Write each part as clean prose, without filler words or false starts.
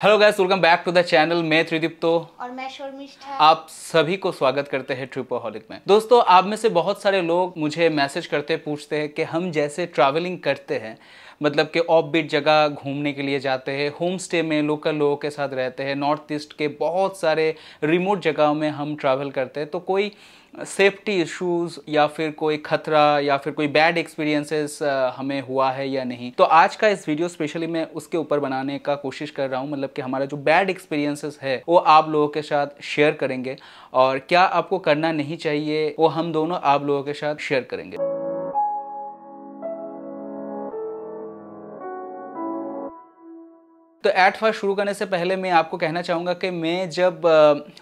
Hello guys, welcome back to the channel. मैं त्रिदीप्तो और मैं शर्मिष्ठा। आप सभी को स्वागत करते हैं ट्रिपोहॉलिक में। दोस्तों, आप में से बहुत सारे लोग मुझे मैसेज करते पूछते हैं कि हम जैसे ट्रैवलिंग करते हैं, मतलब कि ऑफ बीट जगह घूमने के लिए जाते हैं, होम स्टे में लोकल लोगों के साथ रहते हैं, नॉर्थ ईस्ट के बहुत सारे रिमोट जगहों में हम ट्रैवल करते हैं, तो कोई सेफ्टी इश्यूज या फिर कोई खतरा या फिर कोई बैड एक्सपीरियंसेस हमें हुआ है या नहीं। तो आज का इस वीडियो स्पेशली मैं उसके ऊपर बनाने का कोशिश कर रहा हूँ, मतलब कि हमारा जो बैड एक्सपीरियंसेस है वो आप लोगों के साथ शेयर करेंगे और क्या आपको करना नहीं चाहिए वो हम दोनों आप लोगों के साथ शेयर करेंगे। तो एट फर्स्ट शुरू करने से पहले मैं आपको कहना चाहूँगा कि मैं जब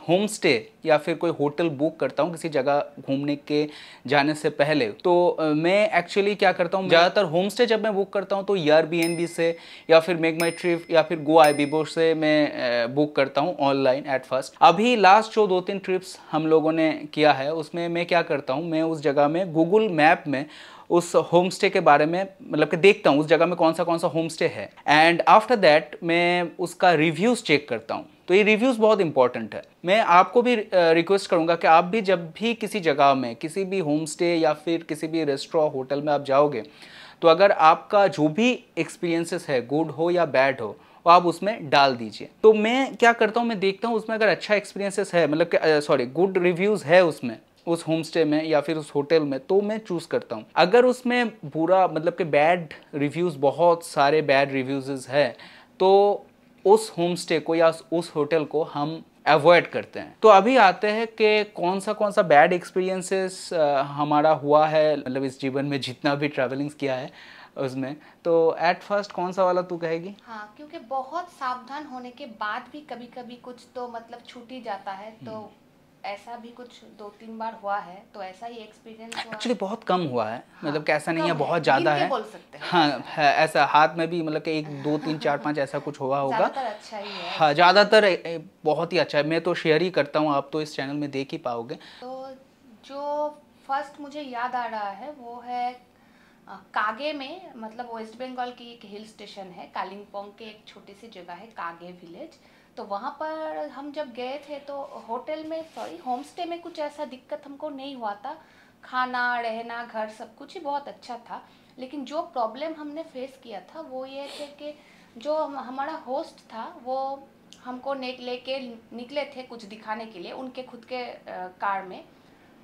होम स्टे या फिर कोई होटल बुक करता हूँ किसी जगह घूमने के जाने से पहले, तो मैं एक्चुअली क्या करता हूँ, ज़्यादातर होम स्टे जब मैं बुक करता हूँ तो एयरबीएनबी से या फिर मेक माई ट्रिप या फिर गो आईबीबो से मैं बुक करता हूँ ऑनलाइन एट फर्स्ट। अभी लास्ट जो 2-3 ट्रिप्स हम लोगों ने किया है उसमें मैं क्या करता हूँ, मैं उस जगह में गूगल मैप में उस होम स्टे के बारे में मतलब कि देखता हूँ उस जगह में कौन सा होम स्टे है, एंड आफ्टर दैट मैं उसका रिव्यूज़ चेक करता हूँ। तो ये रिव्यूज़ बहुत इंपॉर्टेंट है। मैं आपको भी रिक्वेस्ट करूँगा कि आप भी जब भी किसी जगह में किसी भी होम स्टे या फिर किसी भी रेस्टोरेंट होटल में आप जाओगे, तो अगर आपका जो भी एक्सपीरियंसेस है, गुड हो या बैड हो, वो आप उसमें डाल दीजिए। तो मैं क्या करता हूँ, मैं देखता हूँ उसमें अगर अच्छा एक्सपीरियंसेस है, मतलब कि गुड रिव्यूज़ है उसमें, उस होम स्टे में या फिर उस होटल में, तो मैं चूज़ करता हूँ। अगर उसमें पूरा मतलब कि बैड रिव्यूज़, बहुत सारे बैड रिव्यूज़ है, तो उस होम स्टे को या उस होटल को हम अवॉइड करते हैं। तो अभी आते हैं कि कौन सा बैड एक्सपीरियंसेस हमारा हुआ है, मतलब इस जीवन में जितना भी ट्रैवलिंग्स किया है उसमें। तो एट फर्स्ट कौन सा वाला तू कहेगी? हाँ, क्योंकि बहुत सावधान होने के बाद भी कभी कभी कुछ तो मतलब छूट ही जाता है। तो ऐसा भी कुछ 2-3 बार हुआ है, तो ऐसा ही एक्सपीरियंस हुआ। एक्चुअली बहुत कम हुआ है, हाँ, मतलब कि ऐसा नहीं है कम बहुत गिन ज़्यादा के है। बोल सकते हैं हाँ ऐसा है, ऐसा हाथ में भी मतलब कि 1 2 3 4 5 ऐसा कुछ हुआ होगा। ज़्यादातर अच्छा ही है हाँ, ऐसा। ज़्यादातर बहुत ही अच्छा है। मैं तो शेयर ही करता हूँ, आप तो इस चैनल में देख ही पाओगे। तो जो फर्स्ट मुझे याद आ रहा है वो है कागे में, मतलब वेस्ट बंगाल की एक हिल स्टेशन है, कालिम्पोंग के एक छोटी सी जगह है कागे विलेज। तो वहाँ पर हम जब गए थे तो होटल में, सॉरी होम स्टे में, कुछ ऐसा दिक्कत हमको नहीं हुआ था। खाना, रहना, घर सब कुछ ही बहुत अच्छा था। लेकिन जो प्रॉब्लम हमने फेस किया था वो ये थे कि जो हमारा होस्ट था वो हमको लेके निकले थे कुछ दिखाने के लिए उनके खुद के कार में।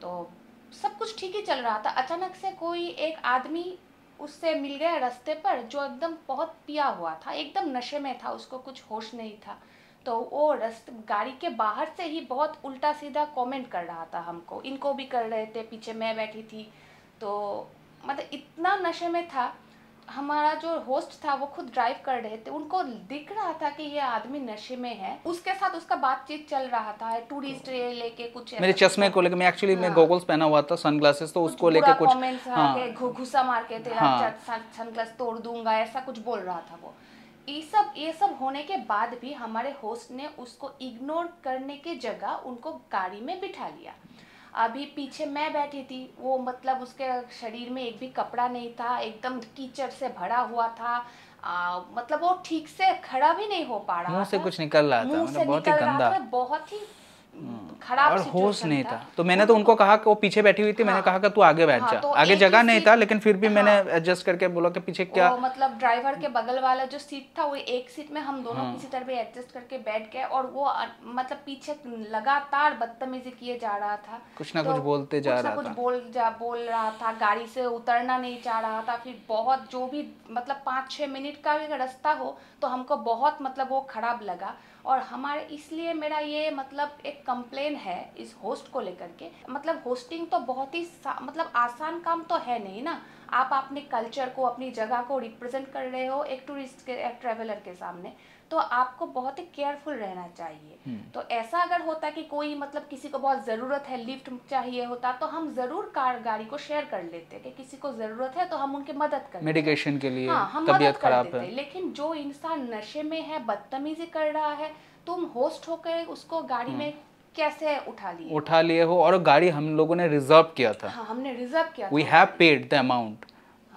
तो सब कुछ ठीक ही चल रहा था। अचानक से कोई एक आदमी उससे मिल गया रास्ते पर, जो एकदम बहुत पिया हुआ था, एकदम नशे में था, उसको कुछ होश नहीं था। तो वो रास्ते गाड़ी के बाहर से ही बहुत उल्टा सीधा कमेंट कर रहा था हमको, इनको भी कर रहे थे, पीछे मैं बैठी थी। तो मतलब इतना नशे में था। हमारा जो होस्ट था वो खुद ड्राइव कर रहे थे, उनको दिख रहा था कि ये आदमी नशे में है। उसके साथ उसका बातचीत चल रहा था, टूरिस्ट लेके कुछ मेरे ऐसा चश्मे को लेकर, मैं एक्चुअली मैं हाँ, गॉगल्स पहना हुआ था, सनग्लासेस, तो कुछ उसको लेके बुरा कुछ। कमेंट्स आके हाँ घुसा मार के तेरा हाँ सनग्लास तोड़ दूंगा, ऐसा कुछ बोल रहा था वो। ये सब होने के बाद भी हमारे होस्ट ने उसको इग्नोर करने की जगह उनको गाड़ी में बिठा लिया। अभी पीछे मैं बैठी थी, वो मतलब उसके शरीर में एक भी कपड़ा नहीं था, एकदम कीचड़ से भरा हुआ था। मतलब वो ठीक से खड़ा भी नहीं हो पा मुंह रहा से था, कुछ निकल रहा था, मुंह मतलब से बहुत ही निकल रहा गंदा। था, बहुत ही खराब और होश सिचुएशन नहीं था। था, तो मैंने तो उनको कहा कि वो पीछे बैठी हुई थी, मैंने कहा हाँ कि तू आगे बैठ हाँ, जा। तो आगे एक ही जगह नहीं था, सीट। लेकिन फिर भी मैंने हाँ, एडजस्ट करके बोला कि पीछे क्या। वो मतलब ड्राइवर के बगल वाला जो सीट था वो एक सीट में हम दोनों हाँ, किसी तरह भी एडजस्ट करके बैठ गए, और वो मतलब पीछे लगातार बदतमीजी किए जा रहा था। कुछ ना तो कुछ बोलते जा कुछ ना रहा कुछ था। बोल रहा था, गाड़ी से उतरना नहीं चाह रहा था। फिर बहुत जो भी मतलब 5-6 मिनट का भी रास्ता हो तो हमको बहुत मतलब वो खराब लगा। और हमारे इसलिए मेरा ये मतलब एक कंप्लेन है इस होस्ट को लेकर के। मतलब होस्टिंग तो बहुत ही मतलब आसान काम तो है नहीं ना। आप अपने कल्चर को, अपनी जगह को रिप्रेजेंट कर रहे हो एक टूरिस्ट के, एक ट्रेवलर के सामने, तो आपको बहुत ही केयरफुल रहना चाहिए। तो ऐसा अगर होता कि कोई मतलब किसी को बहुत ज़रूरत है, लिफ्ट चाहिए होता, तो हम ज़रूर गाड़ी को शेयर कर लेते कि किसी को ज़रूरत है तो हम उनकी मदद करते, मेडिकेशन के लिए, हाँ हम मदद तबीयत कर खराब देते। है। लेकिन जो इंसान नशे में है, बदतमीजी कर रहा है, तुम होस्ट होकर उसको गाड़ी में कैसे उठा लिए हो, और गाड़ी हम लोगों ने रिजर्व किया था। हाँ, हमने रिजर्व किया वी था वो हैव गाड़ी। Paid the amount.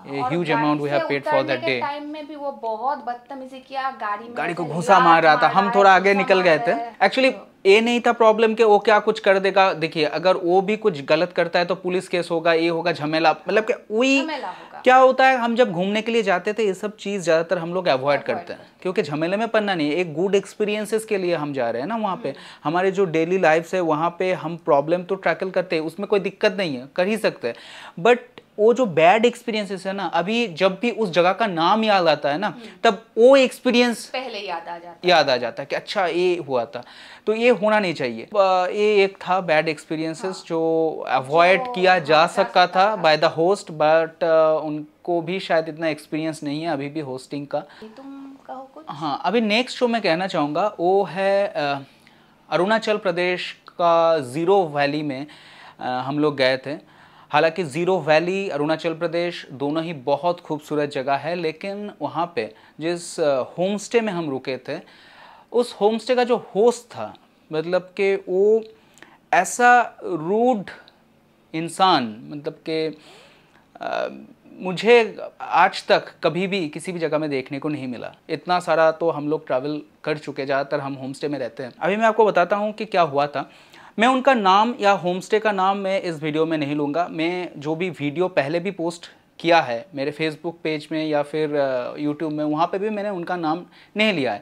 Huge amount we have paid for that day. Time में भी वो बहुत बदतमीजी किया, गाड़ी को घुसा मार रहा था, हम थोड़ा आगे निकल गए थे। एक्चुअली ये नहीं था प्रॉब्लम कि वो क्या कुछ कर देगा। देखिए अगर वो भी कुछ गलत करता है तो पुलिस केस होगा, ये होगा, झमेला, मतलब कि वही क्या होता है। हम जब घूमने के लिए जाते थे ये सब चीज़ ज़्यादातर हम लोग अवॉइड करते हैं क्योंकि झमेले में पड़ना नहीं है। एक गुड एक्सपीरियंसेस के लिए हम जा रहे हैं ना वहाँ पे। हमारे जो डेली लाइफ है वहाँ पे हम प्रॉब्लम तो टैकल करते हैं, उसमें कोई दिक्कत नहीं है, कर ही सकते हैं। बट वो जो बैड एक्सपीरियंसेस है ना, अभी जब भी उस जगह का नाम याद आता है ना तब वो एक्सपीरियंस पहले याद आ जाता है कि अच्छा ये हुआ था। तो ये होना नहीं चाहिए। ये एक था बैड एक्सपीरियंसेस जो अवॉइड किया जा सकता था बाय द होस्ट, बट उनको भी शायद इतना एक्सपीरियंस नहीं है अभी भी होस्टिंग का। तुम कहो कुछ। हाँ, अभी नेक्स्ट जो मैं कहना चाहूँगा वो है अरुणाचल प्रदेश का ज़ीरो वैली में हम लोग गए थे। हालांकि ज़ीरो वैली अरुणाचल प्रदेश दोनों ही बहुत खूबसूरत जगह है, लेकिन वहाँ पे जिस होम स्टे में हम रुके थे उस होम स्टे का जो होस्ट था, मतलब कि वो ऐसा रूड इंसान, मतलब कि मुझे आज तक कभी भी किसी भी जगह में देखने को नहीं मिला। इतना सारा तो हम लोग ट्रैवल कर चुके, ज़्यादातर हम होम स्टे में रहते हैं। अभी मैं आपको बताता हूँ कि क्या हुआ था। मैं उनका नाम या होम स्टे का नाम मैं इस वीडियो में नहीं लूँगा। मैं जो भी वीडियो पहले भी पोस्ट किया है मेरे फेसबुक पेज में या फिर यूट्यूब में, वहाँ पे भी मैंने उनका नाम नहीं लिया है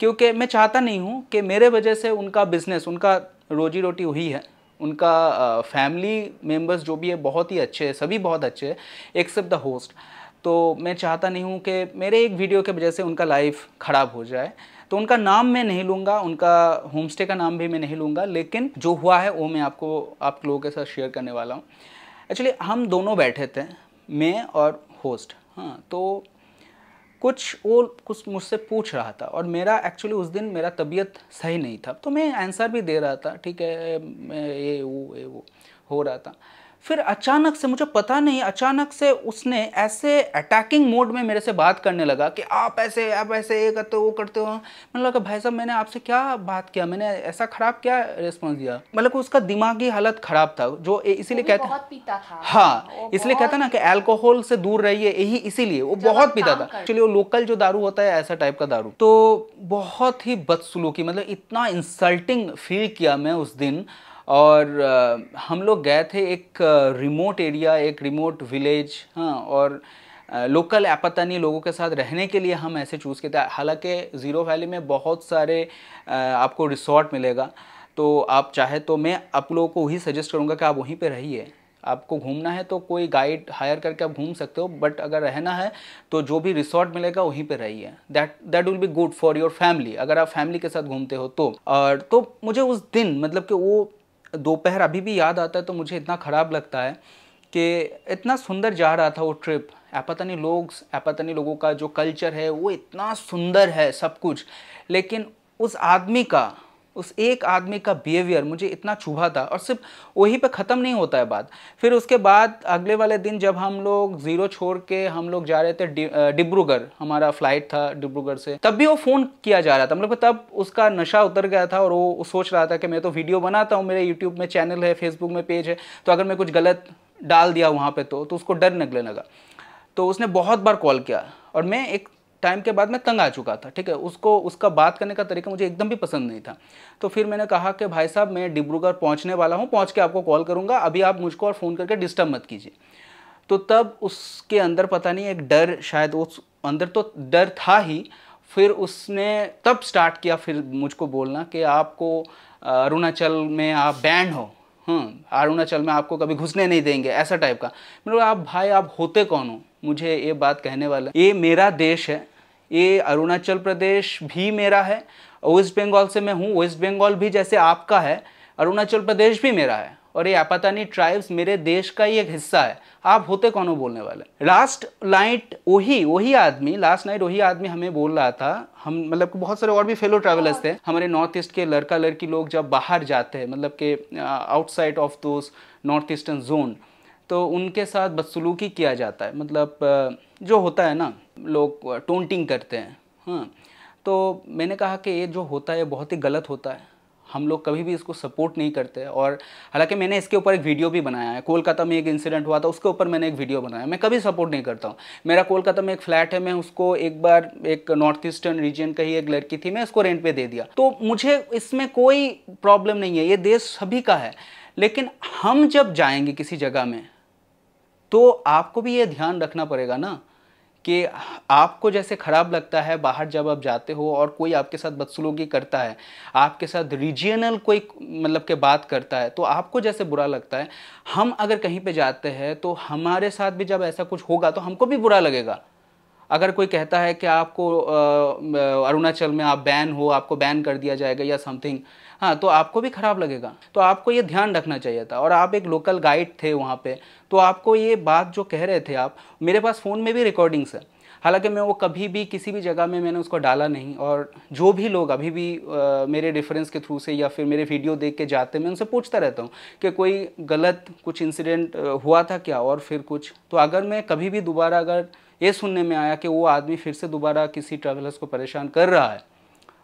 क्योंकि मैं चाहता नहीं हूँ कि मेरे वजह से उनका बिजनेस, उनका रोजी रोटी वही है, उनका फैमिली मेम्बर्स जो भी है बहुत ही अच्छे हैं, सभी बहुत अच्छे हैं एक्सेप्ट द होस्ट। तो मैं चाहता नहीं हूँ कि मेरे एक वीडियो के वजह से उनका लाइफ ख़राब हो जाए। तो उनका नाम मैं नहीं लूँगा, उनका होम स्टे का नाम भी मैं नहीं लूँगा, लेकिन जो हुआ है वो मैं आप लोगों के साथ शेयर करने वाला हूँ। एक्चुअली हम दोनों बैठे थे, मैं और होस्ट। हाँ, तो कुछ मुझसे पूछ रहा था और मेरा एक्चुअली उस दिन मेरा तबीयत सही नहीं था, तो मैं आंसर भी दे रहा था, ठीक है, मैं ये वो हो रहा था। फिर अचानक से, मुझे पता नहीं, अचानक से उसने ऐसे अटैकिंग मोड में मेरे से बात करने लगा कि आप ऐसे ये करते हो, वो करते हो। मैंने लगा भाई साहब मैंने आपसे क्या बात किया, मैंने ऐसा खराब क्या रिस्पॉन्स दिया। मतलब उसका दिमागी हालत खराब था, जो इसीलिए कहते बहुत पीता था। हाँ, इसलिए कहता ना कि अल्कोहल से दूर रहिए, यही इसीलिए वो बहुत पीता था। एक्चुअली वो लोकल जो दारू होता है ऐसा टाइप का दारू। तो बहुत ही बदसलूकी, मतलब इतना इंसल्टिंग फील किया मैं उस दिन। और हम लोग गए थे एक रिमोट एरिया, एक रिमोट विलेज, हाँ, और लोकल एपतानी लोगों के साथ रहने के लिए हम ऐसे चूज़ किए थे। हालांकि ज़ीरो वैली में बहुत सारे आपको रिसोर्ट मिलेगा, तो आप चाहे तो मैं आप लोगों को वही सजेस्ट करूँगा कि आप वहीं पे रहिए। आपको घूमना है तो कोई गाइड हायर करके आप घूम सकते हो, बट अगर रहना है तो जो भी रिसोर्ट मिलेगा वहीं पे रहिए। That will be good for your family, अगर आप फैमिली के साथ घूमते हो तो। और तो मुझे उस दिन, मतलब कि वो दोपहर अभी भी याद आता है तो मुझे इतना ख़राब लगता है कि इतना सुंदर जा रहा था वो ट्रिप। एपतानी लोगों का जो कल्चर है वो इतना सुंदर है सब कुछ, लेकिन उस एक आदमी का बिहेवियर मुझे इतना चुभा था। और सिर्फ वहीं पे ख़त्म नहीं होता है बात। फिर उसके बाद अगले वाले दिन जब हम लोग ज़ीरो छोड़ के हम लोग जा रहे थे डिब्रूगढ़, हमारा फ्लाइट था डिब्रूगढ़ से, तब भी वो फ़ोन किया जा रहा था। मतलब तब उसका नशा उतर गया था और वो सोच रहा था कि मैं तो वीडियो बनाता हूँ, मेरे यूट्यूब में चैनल है, फेसबुक में पेज है, तो अगर मैं कुछ गलत डाल दिया वहाँ पर तो उसको डर निकलने लगा। तो उसने बहुत बार कॉल किया और मैं एक टाइम के बाद मैं तंग आ चुका था, ठीक है। उसका बात करने का तरीका मुझे एकदम भी पसंद नहीं था। तो फिर मैंने कहा कि भाई साहब मैं डिब्रूगढ़ पहुंचने वाला हूं, पहुंच के आपको कॉल करूंगा, अभी आप मुझको और फ़ोन करके डिस्टर्ब मत कीजिए। तो तब उसके अंदर पता नहीं एक डर, शायद उस अंदर तो डर था ही, फिर उसने तब स्टार्ट किया फिर मुझको बोलना कि आपको अरुणाचल में आप बैंड हो, अरुणाचल में आपको कभी घुसने नहीं देंगे, ऐसा टाइप का। मतलब आप भाई आप होते कौन हो मुझे ये बात कहने वाला? ये मेरा देश है, ये अरुणाचल प्रदेश भी मेरा है, वेस्ट बंगाल से मैं हूँ, वेस्ट बंगाल भी जैसे आपका है, अरुणाचल प्रदेश भी मेरा है, और ये एपतानी ट्राइब्स मेरे देश का ही एक हिस्सा है। आप होते कौन हो बोलने वाले? लास्ट नाइट वही आदमी हमें बोल रहा था। हम मतलब बहुत सारे और भी फेलो ट्रैवलर्स थे हमारे नॉर्थ ईस्ट के लड़का लड़की लोग, जब बाहर जाते हैं मतलब के outside of those north eastern zone, तो उनके साथ बदसलूकी किया जाता है। मतलब जो होता है ना, लोग टोंटिंग करते हैं। हाँ, तो मैंने कहा कि ये जो होता है बहुत ही गलत होता है। हम लोग कभी भी इसको सपोर्ट नहीं करते। और हालांकि मैंने इसके ऊपर एक वीडियो भी बनाया है, कोलकाता में एक इंसिडेंट हुआ था उसके ऊपर मैंने एक वीडियो बनाया। मैं कभी सपोर्ट नहीं करता हूँ। मेरा कोलकाता में एक फ्लैट है, मैं उसको एक बार एक नॉर्थ ईस्टर्न रीजन का ही एक लड़की थी, मैं उसको रेंट पे दे दिया, तो मुझे इसमें कोई प्रॉब्लम नहीं है, ये देश सभी का है। लेकिन हम जब जाएंगे किसी जगह में तो आपको भी ये ध्यान रखना पड़ेगा ना कि आपको जैसे ख़राब लगता है बाहर जब आप जाते हो और कोई आपके साथ बदसलूकी करता है, आपके साथ रीजनल कोई मतलब के बात करता है, तो आपको जैसे बुरा लगता है, हम अगर कहीं पे जाते हैं तो हमारे साथ भी जब ऐसा कुछ होगा तो हमको भी बुरा लगेगा। अगर कोई कहता है कि आपको अरुणाचल में आप बैन हो, आपको बैन कर दिया जाएगा या समथिंग, हाँ, तो आपको भी ख़राब लगेगा। तो आपको ये ध्यान रखना चाहिए था। और आप एक लोकल गाइड थे वहाँ पे, तो आपको ये बात जो कह रहे थे आप, मेरे पास फ़ोन में भी रिकॉर्डिंग्स है। हालांकि मैं वो कभी भी किसी भी जगह में मैंने उसको डाला नहीं। और जो भी लोग अभी भी मेरे रेफरेंस के थ्रू से या फिर मेरे वीडियो देख के जाते, मैं उनसे पूछता रहता हूँ कि कोई गलत कुछ इंसिडेंट हुआ था क्या और फिर कुछ। तो अगर मैं कभी भी दोबारा अगर ये सुनने में आया कि वो आदमी फिर से दोबारा किसी ट्रैवलर्स को परेशान कर रहा है,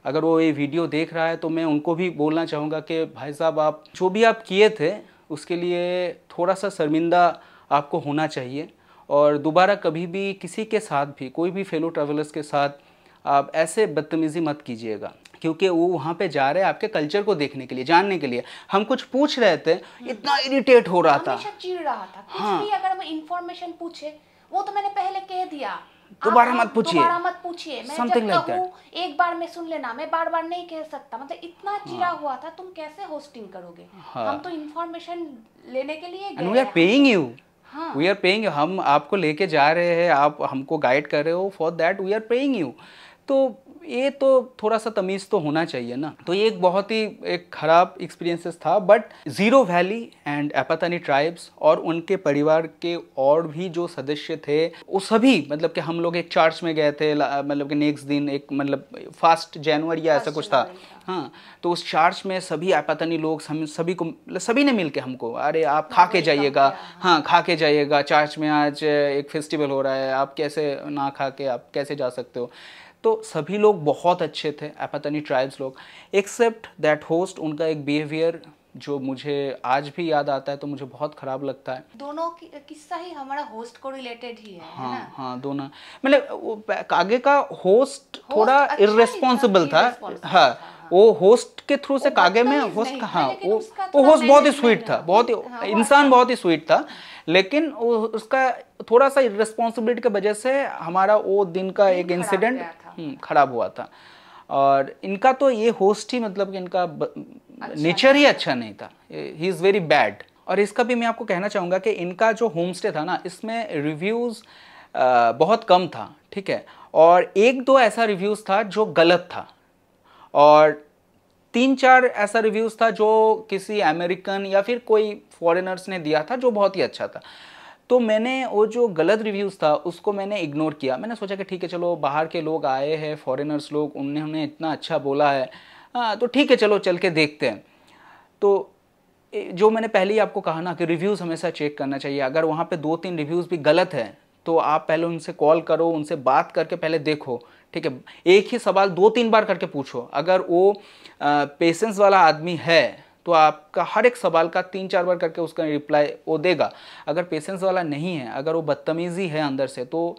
अगर वो ये वीडियो देख रहा है, तो मैं उनको भी बोलना चाहूँगा कि भाई साहब, आप जो भी आप किए थे उसके लिए थोड़ा सा शर्मिंदा आपको होना चाहिए। और दोबारा कभी भी किसी के साथ भी, कोई भी फेलो ट्रैवलर्स के साथ आप ऐसे बदतमीज़ी मत कीजिएगा, क्योंकि वो वहाँ पे जा रहे हैं आपके कल्चर को देखने के लिए, जानने के लिए। हम कुछ पूछ रहे थे, इतना इरिटेट हो रहा था, हमेशा चिढ़ रहा था। कुछ भी अगर हम इंफॉर्मेशन पूछे, वो तो मैंने पहले कह दिया, दोबारा मत पूछिए, दोबारा मत पूछिए, मैं समथिंग लाइक दैट, एक बार में सुन लेना, मैं बार बार नहीं कह सकता। मतलब इतना चिढ़ा हुआ था, तुम कैसे होस्टिंग करोगे? हम तो इंफॉर्मेशन लेने के लिए गए, we are paying you, we are paying you, हम आपको लेके जा रहे हैं, आप हमको गाइड कर रहे हो, for that we are paying you. तो ये तो थोड़ा सा तमीज़ तो होना चाहिए ना। तो ये एक बहुत ही एक ख़राब एक्सपीरियंसेस था। But Ziro valley and Apatani tribes और उनके परिवार के और भी जो सदस्य थे, वो सभी, मतलब कि हम लोग एक चर्च में गए थे, मतलब कि नेक्स्ट दिन, एक मतलब 1 जनवरी या ऐसा कुछ था, हाँ, तो उस चर्च में सभी एपातानी लोग, हम सभी को, सभी ने मिल के हमको, अरे आप खा के जाइएगा, हाँ, खा के जाइएगा, चर्च में आज एक फेस्टिवल हो रहा है, आप कैसे ना खा के आप कैसे जा सकते हो। तो सभी लोग बहुत अच्छे थे, एपातानी ट्राइब्स लोग, एक्सेप्ट दैट होस्ट। उनका एक बिहेवियर जो मुझे आज भी याद आता है तो मुझे बहुत ख़राब लगता है। दोनों किस्सा ही हमारा होस्ट को रिलेटेड ही है, हाँ, है ना? हाँ, दोनों, मतलब आगे का होस्ट थोड़ा इररेस्पॉन्सिबल था, हाँ, वो होस्ट के थ्रू से कागे में होस्ट का, हाँ, वो होस्ट बहुत ही स्वीट था, बहुत ही इंसान, बहुत ही स्वीट था, लेकिन उसका थोड़ा सा इररेस्पॉन्सिबिलिटी की वजह से हमारा वो दिन का एक इंसिडेंट खराब हुआ था। और इनका तो ये होस्ट ही, मतलब कि इनका नेचर ही अच्छा नहीं था, ही इज़ वेरी बैड। और इसका भी मैं आपको कहना चाहूँगा कि इनका जो होम स्टे था ना, इसमें रिव्यूज़ बहुत कम था, ठीक है, और 1-2 ऐसा रिव्यूज़ था जो गलत था, और 3-4 ऐसा रिव्यूज़ था जो किसी अमेरिकन या फिर कोई फॉरेनर्स ने दिया था जो बहुत ही अच्छा था। तो मैंने वो जो गलत रिव्यूज़ था उसको मैंने इग्नोर किया। मैंने सोचा कि ठीक है, चलो बाहर के लोग आए हैं, फॉरेनर्स लोग, उन्होंने इतना अच्छा बोला है, हाँ, तो ठीक है, चलो चल के देखते हैं। तो जो मैंने पहले ही आपको कहा ना कि रिव्यूज़ हमेशा चेक करना चाहिए। अगर वहाँ पे 2-3 रिव्यूज़ भी गलत हैं तो आप पहले उनसे कॉल करो, उनसे बात करके पहले देखो, ठीक है, एक ही सवाल 2-3 बार करके पूछो। अगर वो पेशेंस वाला आदमी है तो आपका हर एक सवाल का 3-4 बार करके उसका रिप्लाई वो देगा। अगर पेशेंस वाला नहीं है, अगर वो बदतमीज़ी है अंदर से, तो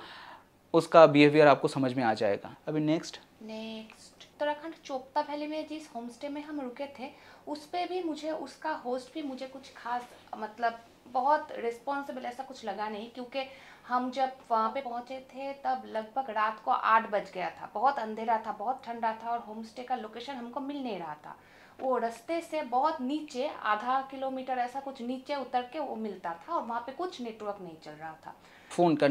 उसका बिहेवियर आपको समझ में आ जाएगा। अभी नेक्स्ट उत्तराखंड चोपता वैली में जिस होम स्टे में हम रुके थे, उस पे भी मुझे, उसका होस्ट भी मुझे कुछ खास, मतलब बहुत रिस्पॉन्सिबल ऐसा कुछ लगा नहीं, क्योंकि हम जब वहाँ पे पहुँचे थे तब लगभग रात को 8 बज गया था, बहुत अंधेरा था, बहुत ठंडा था, और होम स्टे का लोकेशन हमको मिल नहीं रहा था। वो रास्ते से बहुत नीचे, आधा किलोमीटर ऐसा कुछ नीचे उतर के वो मिलता था, और वहाँ पे कुछ नेटवर्क नहीं चल रहा था, फोन का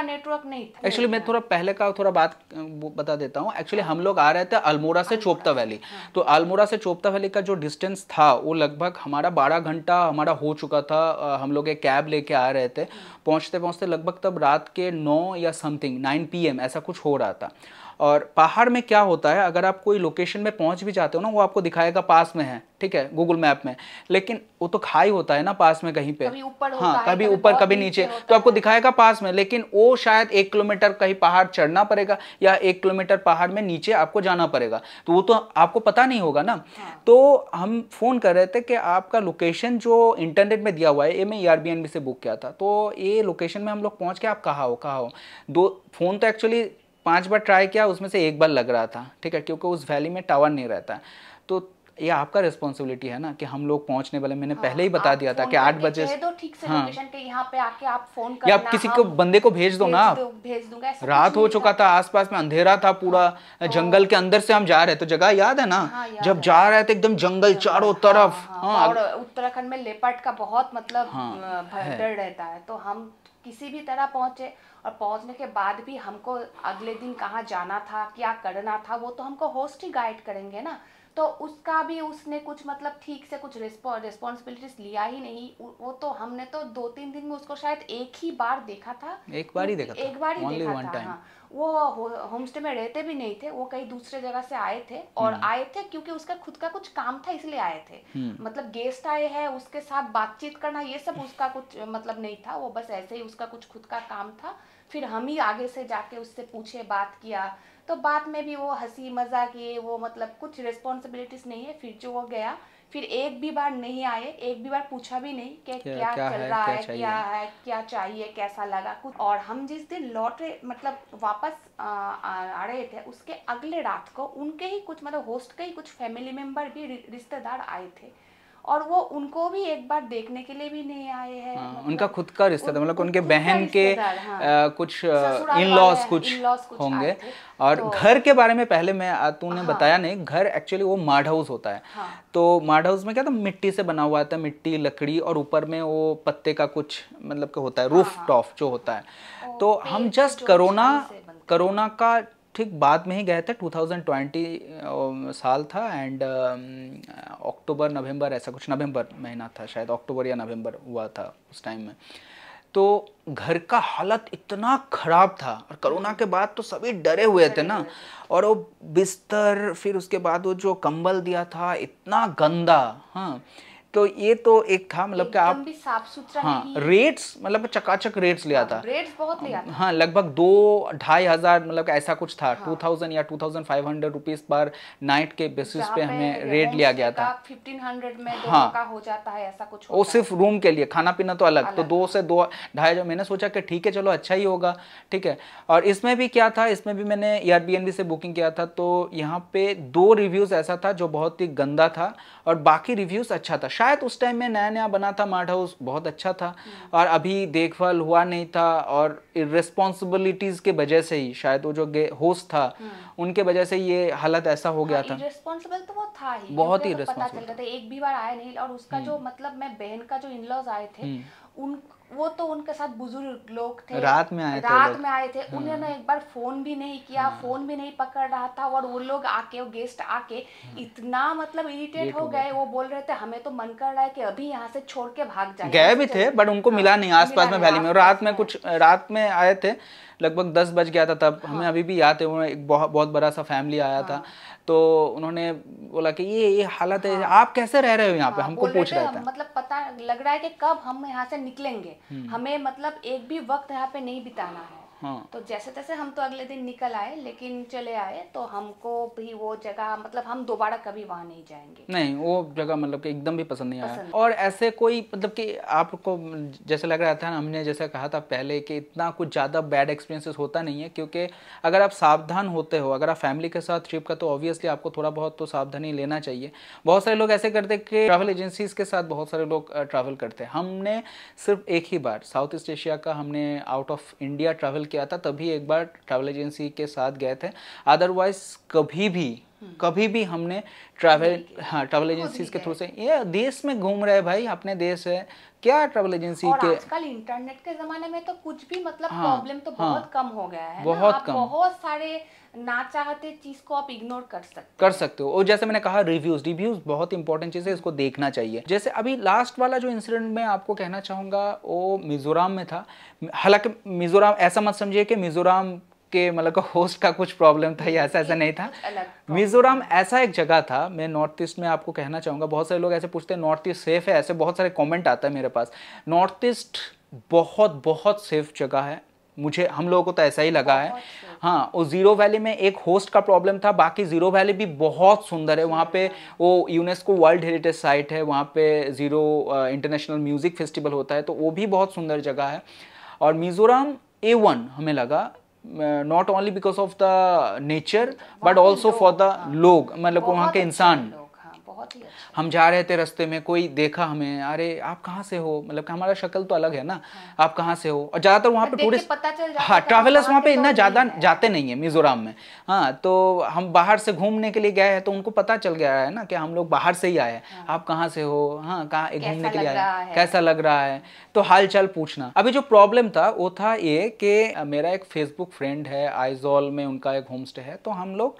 नेटवर्क नहीं था। एक्चुअली मैं थोड़ा पहले का थोड़ा बात बता देता हूँ। एक्चुअली हम लोग आ रहे थे अल्मोड़ा से चोपता वैली, तो अल्मोड़ा से चोपता वैली का जो डिस्टेंस था वो लगभग हमारा 12 घंटा हमारा हो चुका था। हम लोग एक कैब लेके आ रहे थे, पहुँचते पहुँचते लगभग तब रात के 9 या समथिंग 9 PM ऐसा कुछ हो रहा था। और पहाड़ में क्या होता है, अगर आप कोई लोकेशन में पहुंच भी जाते हो ना, वो आपको दिखाएगा पास में है, ठीक है, गूगल मैप में, लेकिन वो तो खाई होता है ना पास में कहीं पे, कभी ऊपर होता हाँ, है, कभी ऊपर कभी नीचे, तो आपको दिखाएगा पास में, लेकिन वो शायद 1 किलोमीटर कहीं पहाड़ चढ़ना पड़ेगा या 1 किलोमीटर पहाड़ में नीचे आपको जाना पड़ेगा, तो वो तो आपको पता नहीं होगा ना। हाँ। तो हम फोन कर रहे थे कि आपका लोकेशन जो इंटरनेट में दिया हुआ है, ये मैं एयरबीएनबी से बुक किया था, तो ये लोकेशन में हम लोग पहुंच के आप कहाँ हो। दो फोन तो एक्चुअली 5 बार ट्राई किया, उसमें से 1 बार लग रहा था, ठीक है, क्योंकि उस वैली में टावर नहीं रहता है। तो ये आपका रिस्पॉन्सिबिलिटी है ना कि हम लोग पहुंचने वाले, मैंने पहले ही बता दिया था कि 8 बजे, कह दो ठीक से हाँ, लोकेशन के यहाँ पे आके आप फोन करना, या आप किसी को बंदे को भेज दो ना, आप भेज दूंगा, ऐसा रात हो चुका था, आसपास में अंधेरा था पूरा, जंगल के अंदर से हम जा रहे थे, तो जगह याद है ना, हाँ, जब जा रहे थे एकदम जंगल चारों तरफ, हाँ, और उत्तराखंड में लेपर्ड का बहुत मतलब हाँ, डर रहता है, तो हम किसी भी तरह पहुंचे, और पहुंचने के बाद भी हमको अगले दिन कहाँ जाना था, क्या करना था, वो तो हमको होस्ट ही गाइड करेंगे ना, तो उसका भी उसने कुछ मतलब ठीक से कुछ रिस्पॉन्सिबिलिटीज लिया ही नहीं। वो तो हमने तो 2-3 दिन में उसको शायद एक ही बार देखा था, एक बार ही देखा था, एक बार ही देखा था, हाँ। वो होम स्टे में रहते भी नहीं थे, वो कहीं दूसरे जगह से आए थे, और आए थे क्योंकि उसका खुद का कुछ काम था इसलिए आए थे, मतलब गेस्ट आए हैं, उसके साथ बातचीत करना ये सब उसका कुछ मतलब नहीं था, वो बस ऐसे ही उसका कुछ खुद का काम था। फिर हम ही आगे से जाके उससे पूछे, बात किया, तो बात में भी वो हंसी मजाक, ये वो मतलब कुछ रिस्पॉन्सिबिलिटीज नहीं है। फिर जो वो गया, फिर एक भी बार नहीं आए, एक भी बार पूछा भी नहीं कि क्या चल रहा है, क्या है, क्या चाहिए, कैसा लगा कुछ। और हम जिस दिन लौटे मतलब वापस आ रहे थे, उसके अगले रात को उनके ही कुछ मतलब होस्ट के ही कुछ फैमिली मेंबर भी रिश्तेदार आए थे, और वो उनको भी एक बार देखने के लिए भी नहीं आए हैं। मतलब उनका खुद का रिश्तेदार, मतलब उनके बहन के कुछ इन लॉज कुछ होंगे। और घर के बारे में पहले मैं तूने बताया नहीं, घर एक्चुअली वो माड हाउस होता है, तो माड हाउस में क्या था, मिट्टी से बना हुआ था, मिट्टी लकड़ी, और ऊपर में वो पत्ते का कुछ मतलब क्या होता है, रूफ टॉप जो होता है। तो हम जस्ट कोरोना का ठीक बाद में ही गए थे, 2020 साल था, एंड अक्टूबर नवंबर ऐसा कुछ, नवंबर महीना था शायद, अक्टूबर या नवंबर हुआ था उस टाइम में। तो घर का हालत इतना खराब था, और कोरोना के बाद तो सभी डरे हुए थे ना, और वो बिस्तर, फिर उसके बाद वो जो कंबल दिया था इतना गंदा, हाँ। तो ये तो एक था, मतलब कि आप भी साफ सुथरा, हाँ, रेट्स मतलब चकाचक रेट्स लिया था, रेट्स बहुत लिया था, हाँ, लगभग 2-2.5 हज़ार मतलब ऐसा कुछ था, 2000 या 2500 रुपीस पर नाइट के बेसिस पे हमें रेट लिया गया था। 1500 में दोनों का हो जाता है, ऐसा कुछ वो सिर्फ रूम के लिए, खाना पीना तो अलग, तो 2 से 2-2.5 मैंने सोचा कि ठीक है चलो अच्छा ही होगा, ठीक है। और इसमें भी क्या था, इसमें भी मैंने एयरबीएनबी से बुकिंग किया था, तो यहाँ पे 2 रिव्यूज ऐसा था जो बहुत ही गंदा था, और बाकी रिव्यूज अच्छा था। शायद उस टाइम में नया नया बना था, माड हाउस बहुत अच्छा था, और अभी देखभाल हुआ नहीं था, और इर्रेस्पॉन्सिबिलिटीज के वजह से ही शायद वो जो होस्ट था उनके वजह से ये हालत ऐसा हो गया था। इर्रेस्पॉन्सिबल तो वो था ही, बहुत ही पता चल गया था, एक भी बार आया नहीं। और उसका जो मतलब मैं बहन का जो इन-लॉज आए थे, वो तो उनके साथ बुजुर्ग लोग थे, रात में आए थे, उन्होंने एक बार फोन भी नहीं किया, फोन भी नहीं पकड़ रहा था, और वो लोग आके, वो गेस्ट आके इतना मतलब इरिटेट हो गए, वो बोल रहे थे हमें तो मन कर रहा है कि अभी यहाँ से छोड़ के भाग जाए। गए भी थे बट उनको मिला नहीं आसपास में वैली में, रात में आए थे, लगभग 10 बज गया था तब। हमें अभी भी याद है, एक बहुत बड़ा सा फैमिली आया था, तो उन्होंने बोला कि ये हालत है, आप कैसे रह रहे हो यहाँ पे, हमको पूछ रहे थे, मतलब पता लग रहा है कि कब हम यहाँ से निकलेंगे, हमें मतलब एक भी वक्त यहाँ पे नहीं बिताना है। तो जैसे तैसे हम तो अगले दिन निकल आए, लेकिन चले आए तो हमको भी वो जगह मतलब हम दोबारा कभी वहाँ नहीं जाएंगे, नहीं वो जगह मतलब कि एकदम भी पसंद नहीं आया। और ऐसे कोई मतलब कि आपको जैसे लग रहा था ना, हमने जैसे कहा था पहले कि इतना कुछ ज़्यादा बैड एक्सपीरियंसेस होता नहीं है, क्योंकि अगर आप सावधान होते हो, अगर आप फैमिली के साथ ट्रिप का, तो ऑब्वियसली आपको थोड़ा बहुत तो सावधानी लेना चाहिए। बहुत सारे लोग ऐसे करते कि ट्रैवल एजेंसीज के साथ बहुत सारे लोग ट्रैवल करते हैं। हमने सिर्फ एक ही बार साउथ ईस्ट एशिया का हमने आउट ऑफ इंडिया ट्रैवल किया था, तभी एक बार ट्रैवल एजेंसी के साथ गए थे, अदरवाइज कभी भी हमने ट्रैवल एजेंसीज के थ्रू से, ये देश में घूम रहे भाई, अपने देश है, क्या ट्रैवल एजेंसी और के। आजकल इंटरनेट के जमाने में तो कुछ भी मतलब प्रॉब्लम तो बहुत कम हो गया है, बहुत सारे ना चाहते चीज को आप इग्नोर कर सकते हो। और जैसे मैंने कहा, रिव्यूज बहुत इंपॉर्टेंट चीज है, इसको देखना चाहिए। जैसे अभी लास्ट वाला जो इंसिडेंट मैं आपको कहना चाहूंगा, वो मिजोरम में था। हालांकि मिजोरम ऐसा मत समझिए कि मिजोरम के मतलब होस्ट का कुछ प्रॉब्लम था या ऐसा नहीं था। मिजोरम ऐसा एक जगह था, मैं नॉर्थ ईस्ट में आपको कहना चाहूँगा, बहुत सारे लोग ऐसे पूछते हैं नॉर्थ ईस्ट सेफ है, ऐसे बहुत सारे कमेंट आता है मेरे पास। नॉर्थ ईस्ट बहुत बहुत सेफ जगह है, मुझे हम लोगों को तो ऐसा ही लगा है। हाँ, और ज़ीरो वैली में एक होस्ट का प्रॉब्लम था, बाकी ज़ीरो वैली भी बहुत सुंदर है। वहाँ पे वो यूनेस्को वर्ल्ड हेरिटेज साइट है, वहाँ पे ज़ीरो इंटरनेशनल म्यूज़िक फेस्टिवल होता है, तो वो भी बहुत सुंदर जगह है। और मिज़ोरम A1 हमें लगा, not only because of the nature but also for the लोग, मतलब वहाँ के इंसान। बहुत ही अच्छा। हम जा रहे थे रास्ते में, कोई देखा हमें, अरे आप कहाँ से हो, मतलब कि हमारा शक्ल तो अलग है ना, आप कहाँ से हो। और ज़्यादातर वहाँ पे टूरिस्ट, हाँ, ट्रैवलर्स वहाँ पे इतना ज़्यादा जाते नहीं है मिजोरम में। हाँ, तो हम बाहर से घूमने के लिए गए हैं तो उनको पता चल गया है ना कि हम लोग बाहर से ही आए हैं, आप कहाँ से हो, हाँ कहाँ घूमने के लिए आए, कैसा लग रहा है, तो हाल चाल पूछना। अभी जो प्रॉब्लम था वो था ये कि मेरा एक फेसबुक फ्रेंड है, आइजॉल में उनका एक होम स्टे है, तो हम लोग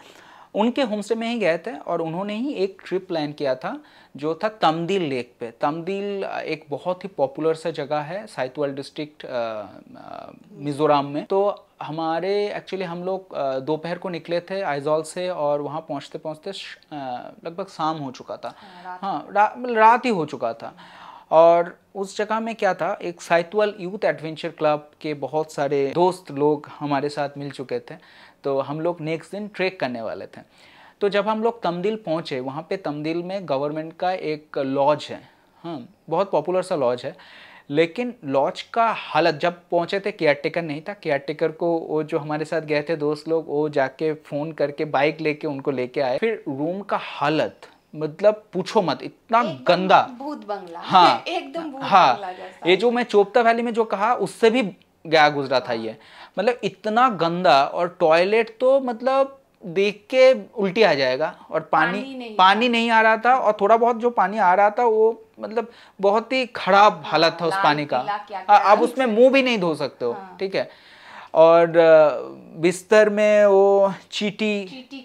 उनके होमस्टे में ही गए थे और उन्होंने ही एक ट्रिप प्लान किया था जो था तमदिल लेक पे। तमदिल एक बहुत ही पॉपुलर सा जगह है साइतवाल डिस्ट्रिक्ट मिजोरम में। तो हमारे एक्चुअली हम लोग दोपहर को निकले थे आइजॉल से और वहाँ पहुँचते पहुँचते लगभग शाम हो चुका था। हाँ, रात ही हो चुका था। और उस जगह में क्या था, एक साइतवाल यूथ एडवेंचर क्लब के बहुत सारे दोस्त लोग हमारे साथ मिल चुके थे, तो हम लोग नेक्स्ट दिन ट्रेक करने वाले थे। तो जब हम लोग तमदिल पहुँचे, वहाँ पे तमदिल में गवर्नमेंट का एक लॉज है, हाँ बहुत पॉपुलर सा लॉज है, लेकिन लॉज का हालत, जब पहुँचे थे केयर टेकर नहीं था, केयर टेकर को वो जो हमारे साथ गए थे दोस्त लोग, वो जाके फ़ोन करके बाइक लेके उनको लेके आए। फिर रूम का हालत मतलब पूछो मत, इतना गंदा, भूत बंगला। हाँ एकदम भूत हाँ, बंगला जैसा। ये जो मैं चोपता वैली में जो कहा उससे भी गया गुजरा था ये, मतलब इतना गंदा। और टॉयलेट तो मतलब देख के उल्टी आ जाएगा, और पानी नहीं आ रहा था, और थोड़ा बहुत जो पानी आ रहा था वो मतलब बहुत ही खराब हालत था उस पानी का। आप उसमें मुंह भी नहीं धो सकते हो, ठीक है। और बिस्तर में वो चीटी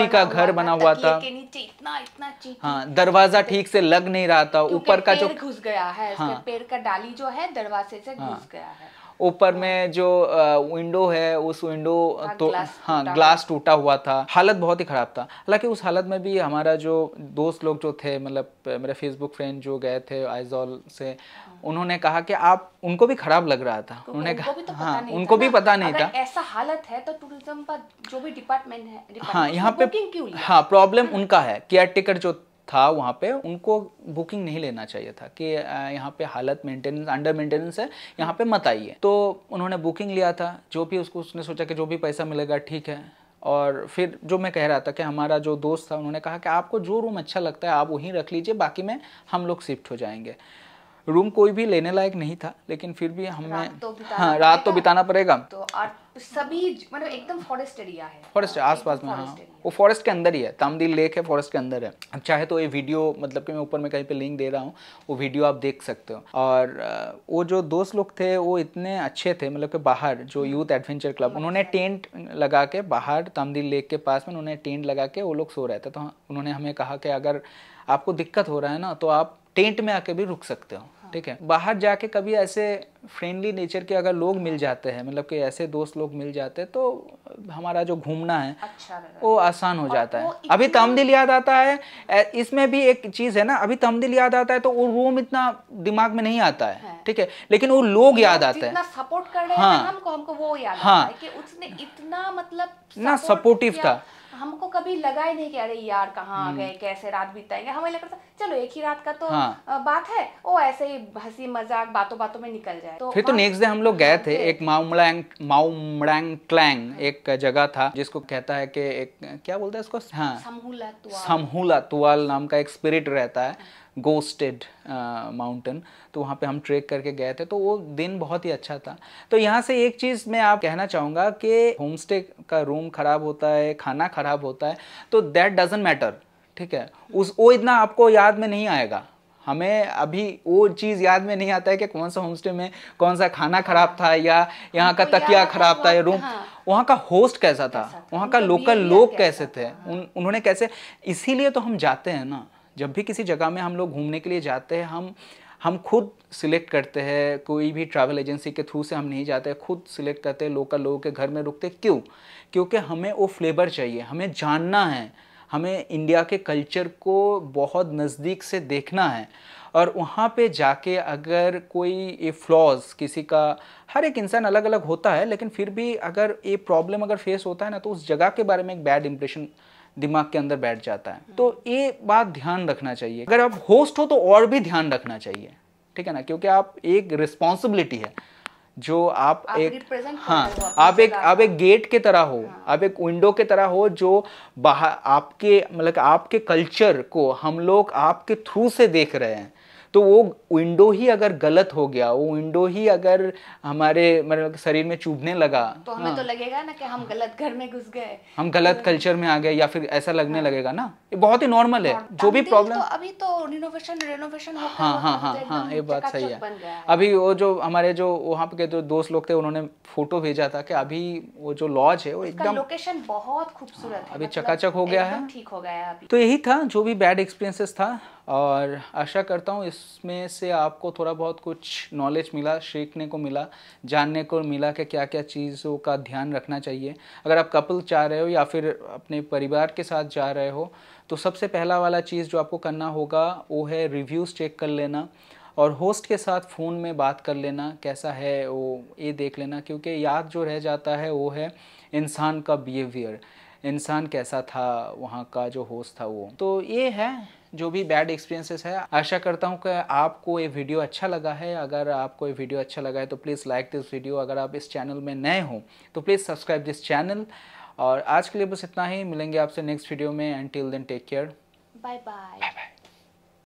का घर बना हुआ था, इतना चीटी। हाँ, दरवाजा ठीक से लग नहीं रहा था, ऊपर का जो घुस गया है, हाँ, पेड़ का डाली जो है दरवाजे से घुस गया है। ऊपर में जो विंडो है उस विंडो तो हाँ ग्लास टूटा हुआ था, हालत बहुत ही ख़राब था। हालांकि उस हालत में भी हमारा जो दोस्त लोग जो थे, मतलब मेरे फेसबुक फ्रेंड जो गए थे आइजॉल से, उन्होंने कहा कि आप, उनको भी ख़राब लग रहा था, उन्होंने कहा हाँ उनको भी पता नहीं था। ऐसा हालत है तो टूरिज्म का जो भी डिपार्टमेंट है, हाँ यहाँ पे हाँ प्रॉब्लम उनका है, केयर टेकर जो था वहाँ पे उनको बुकिंग नहीं लेना चाहिए था कि यहाँ पे हालत मेंटेनेंस अंडर मेंटेनेंस है, यहाँ पे मत आइए। तो उन्होंने बुकिंग लिया था, जो भी उसने सोचा कि जो भी पैसा मिलेगा ठीक है। और फिर जो मैं कह रहा था कि हमारा जो दोस्त था, उन्होंने कहा कि आपको जो रूम अच्छा लगता है आप वहीं रख लीजिए, बाकी में हम लोग शिफ्ट हो जाएंगे। रूम कोई भी लेने लायक नहीं था, लेकिन फिर भी हमें रात तो बिताना पड़ेगा। तो और सभी मतलब एकदम फॉरेस्ट एरिया है, फॉरेस्ट आसपास में, हाँ वो फॉरेस्ट के अंदर ही है, तमदिल लेक है, फॉरेस्ट के अंदर है। अब चाहे तो ये वीडियो, मतलब कि मैं ऊपर में कहीं पे लिंक दे रहा हूँ, वो वीडियो आप देख सकते हो। और वो जो दोस्त लोग थे वो इतने अच्छे थे, मतलब कि बाहर जो यूथ एडवेंचर क्लब, उन्होंने टेंट लगा के बाहर तमदिल लेक के पास में उन्होंने टेंट लगा के वो लोग सो रहे थे। तो उन्होंने हमें कहा कि अगर आपको दिक्कत हो रहा है ना तो आप टेंट में आके भी रुक सकते हो, ठीक है। बाहर जाके कभी ऐसे फ्रेंडली नेचर के अगर लोग मिल जाते हैं, मतलब कि ऐसे दोस्त लोग मिल जाते हैं, तो हमारा जो घूमना है वो आसान हो जाता है। अभी तमदिल याद आता है, इसमें भी एक चीज है ना, अभी तमदिल याद आता है तो वो रूम इतना दिमाग में नहीं आता है, ठीक है, लेकिन वो लोग याद आते हैं, सपोर्ट कर रहे हैं हमको वो याद आता है कि उसने इतना मतलब ना सपोर्टिव था। हमको कभी लगा ही नहीं कि अरे यार कहाँ आ गए, कैसे रात बिताएंगे। हमें लग रहा था चलो एक ही रात का तो बात है, वो ऐसे ही हंसी मजाक बातों बातों में निकल जाए। तो फिर तो नेक्स्ट डे हम लोग गए थे एक माउमड़ांग क्लैंग एक जगह था, जिसको कहता है कि एक क्या बोलते हैं इसको, हाँ समहूला तुआल नाम का एक स्पिरिट रहता है, गोस्टेड माउंटेन। तो वहाँ पे हम ट्रेक करके गए थे, तो वो दिन बहुत ही अच्छा था। तो यहाँ से एक चीज़ मैं आप कहना चाहूँगा कि होम स्टे का रूम ख़राब होता है, खाना ख़राब होता है, तो दैट डजंट मैटर, ठीक है, वो इतना आपको याद में नहीं आएगा। हमें अभी वो चीज़ याद में नहीं आता है कि कौन सा होम स्टे में कौन सा खाना ख़राब था, या यहाँ का तकिया ख़राब था, या रूम, वहाँ का होस्ट कैसा था, वहाँ का लोकल लोग कैसे थे, उन्होंने कैसे। इसीलिए तो हम जाते हैं ना, जब भी किसी जगह में हम लोग घूमने के लिए जाते हैं, हम हम खुद सिलेक्ट करते हैं, कोई भी ट्रैवल एजेंसी के थ्रू से हम नहीं जाते, खुद सिलेक्ट करते हैं, लोकल लोगों के घर में रुकते। क्यों? क्योंकि हमें वो फ्लेवर चाहिए, हमें जानना है, हमें इंडिया के कल्चर को बहुत नज़दीक से देखना है। और वहाँ पे जाके अगर कोई ये फ्लॉज किसी का, हर एक इंसान अलग अलग होता है, लेकिन फिर भी अगर ये प्रॉब्लम अगर फेस होता है ना, तो उस जगह के बारे में एक बैड इंप्रेशन दिमाग के अंदर बैठ जाता है। तो ये बात ध्यान रखना चाहिए। अगर आप होस्ट हो तो और भी ध्यान रखना चाहिए, ठीक है ना, क्योंकि आप एक रिस्पॉन्सिबिलिटी है जो आप एक, हाँ, आप एक गेट के तरह हो, आप एक विंडो के तरह हो, जो बाहर आपके मतलब आपके कल्चर को हम लोग आपके थ्रू से देख रहे हैं। तो वो विंडो ही अगर गलत हो गया, वो विंडो ही अगर हमारे मतलब शरीर में चुभने लगा, तो हमें तो लगेगा ना कि हम गलत घर में घुस गए, हम गलत कल्चर में आ गए, या फिर ऐसा लगने लगेगा ना। ये बहुत ही नॉर्मल है। जो भी प्रॉब्लम, तो अभी तो रिनोवेशन होता है, हाँ, ये बात सही है। अभी वो जो हमारे जो वहाँ पे जो दोस्त लोग थे, उन्होंने फोटो भेजा था कि अभी वो जो लॉज है वो एकदम लोकेशन बहुत खूबसूरत है, अभी चकाचक हो गया है, ठीक हो गया है अभी। तो यही था जो भी बैड एक्सपीरियंसेस था, और आशा करता हूँ इसमें से आपको थोड़ा बहुत कुछ नॉलेज मिला, सीखने को मिला, जानने को मिला कि क्या क्या चीज़ों का ध्यान रखना चाहिए। अगर आप कपल चाह रहे हो या फिर अपने परिवार के साथ जा रहे हो, तो सबसे पहला वाला चीज़ जो आपको करना होगा वो है रिव्यूज़ चेक कर लेना, और होस्ट के साथ फ़ोन में बात कर लेना, कैसा है वो ये देख लेना, क्योंकि याद जो रह जाता है वो है इंसान का बिहेवियर, इंसान कैसा था वहाँ का जो होस्ट था वो। तो ये है जो भी बैड एक्सपीरियंसेस है। आशा करता हूँ कि आपको ये वीडियो अच्छा लगा है। अगर आपको ये वीडियो अच्छा लगा है तो प्लीज़ लाइक दिस वीडियो। अगर आप इस चैनल में नए हो तो प्लीज़ सब्सक्राइब दिस चैनल। और आज के लिए बस इतना ही, मिलेंगे आपसे नेक्स्ट वीडियो में। Until then take care, bye bye.